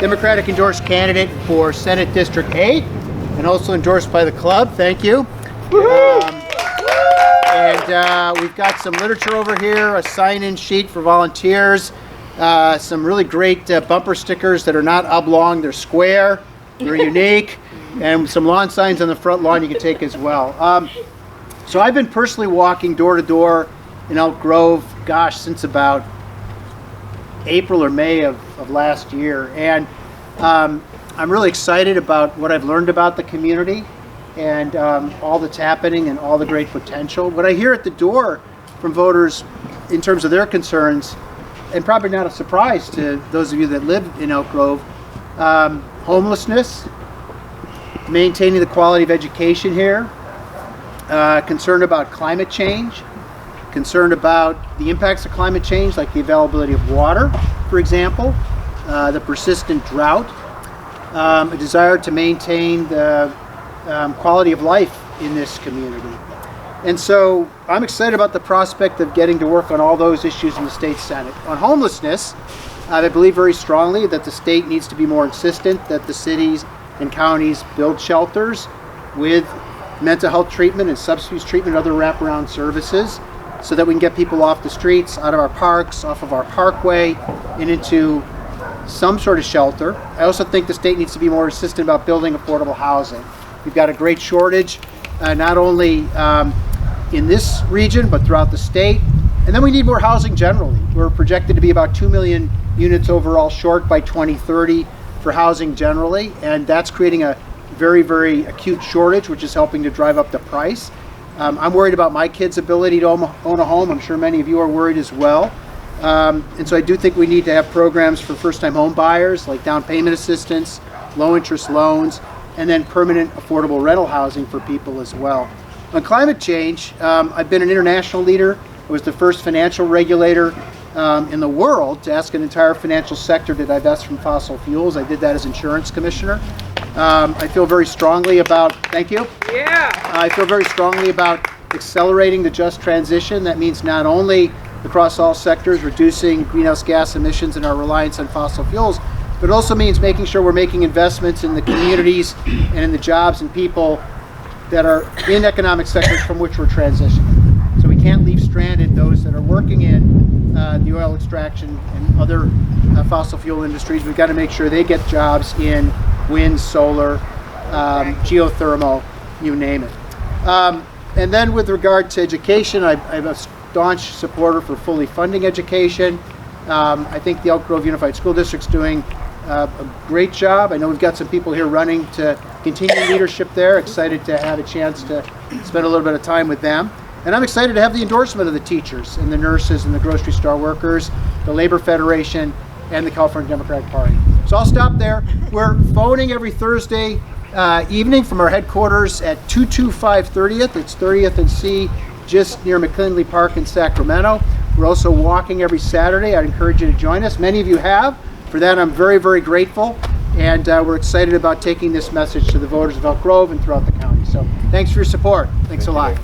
Democratic endorsed candidate for Senate District 8, and also endorsed by the club. Thank you. We've got some literature over here, a sign-in sheet for volunteers, some really great bumper stickers that are not oblong, they're square, they're unique, and some lawn signs on the front lawn you can take as well. So I've been personally walking door to door in Elk Grove, gosh, since about April or May of last year, and I'm really excited about what I've learned about the community and all that's happening and all the great potential. What I hear at the door from voters in terms of their concerns, and probably not a surprise to those of you that live in Elk Grove, homelessness, maintaining the quality of education here, concerned about climate change, concerned about the impacts of climate change, like the availability of water, for example, the persistent drought, a desire to maintain the quality of life in this community. And so I'm excited about the prospect of getting to work on all those issues in the state Senate. On homelessness, I believe very strongly that the state needs to be more insistent that the cities and counties build shelters with mental health treatment and substance use treatment and other wraparound services so that we can get people off the streets, out of our parks, off of our parkway, and into some sort of shelter. I also think the state needs to be more insistent about building affordable housing. We've got a great shortage, not only in this region, but throughout the state. And then we need more housing generally. We're projected to be about 2 million units overall short by 2030 for housing generally, and that's creating a very, very acute shortage, which is helping to drive up the price. I'm worried about my kids' ability to own a home. I'm sure many of you are worried as well. And so I do think we need to have programs for first-time home buyers, like down payment assistance, low-interest loans, and then permanent affordable rental housing for people as well. On climate change, I've been an international leader. I was the first financial regulator in the world to ask an entire financial sector to divest from fossil fuels. I did that as insurance commissioner. I feel very strongly about, thank you. Yeah. I feel very strongly about accelerating the just transition. That means not only across all sectors reducing greenhouse gas emissions and our reliance on fossil fuels, but it also means making sure we're making investments in the communities and in the jobs and people that are in economic sectors from which we're transitioning. So we can't leave stranded those that are working in the oil extraction and other fossil fuel industries. We've got to make sure they get jobs in wind, solar, geothermal, you name it. And then with regard to education, I'm a staunch supporter for fully funding education. I think the Elk Grove Unified School District's doing a great job. I know we've got some people here running to continue leadership there. Excited to have a chance to spend a little bit of time with them. And I'm excited to have the endorsement of the teachers and the nurses and the grocery store workers, the Labor Federation, and the California Democratic Party. So I'll stop there. We're phoning every Thursday evening from our headquarters at 225 30th. It's 30th and C, just near McKinley Park in Sacramento. We're also walking every Saturday. I'd encourage you to join us. Many of you have. For that, I'm very, very grateful. And we're excited about taking this message to the voters of Elk Grove and throughout the county. So thanks for your support. Thanks a lot.